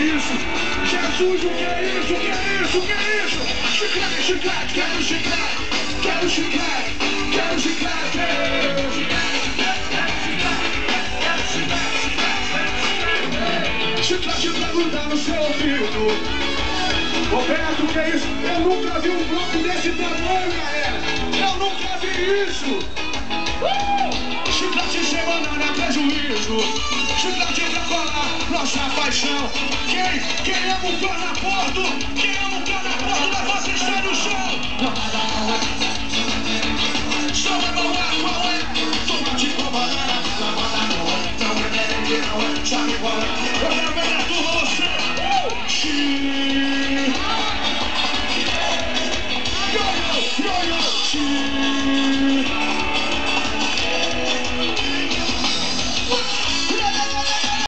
isso? Jesus, o que é isso? O que é isso? O que é isso? Chiclete, chiclete, quero chiclete, quero chiclete, quero chiclete, chiclete pra grudar no seu ouvido. Roberto, o que é isso? Eu nunca vi um bloco desse tamanho, galera. Eu nunca vi isso. Chiclete sem banana é prejuízo. Chiclete pra colar nossa paixão. Quem ama um pé na porta, quem ama um pé na porta, levanta e está no chão. Só vai falar qual é. Tomate com banana, lavada com óleo. Não é, sabe qual é. Eu quero ver na turma você.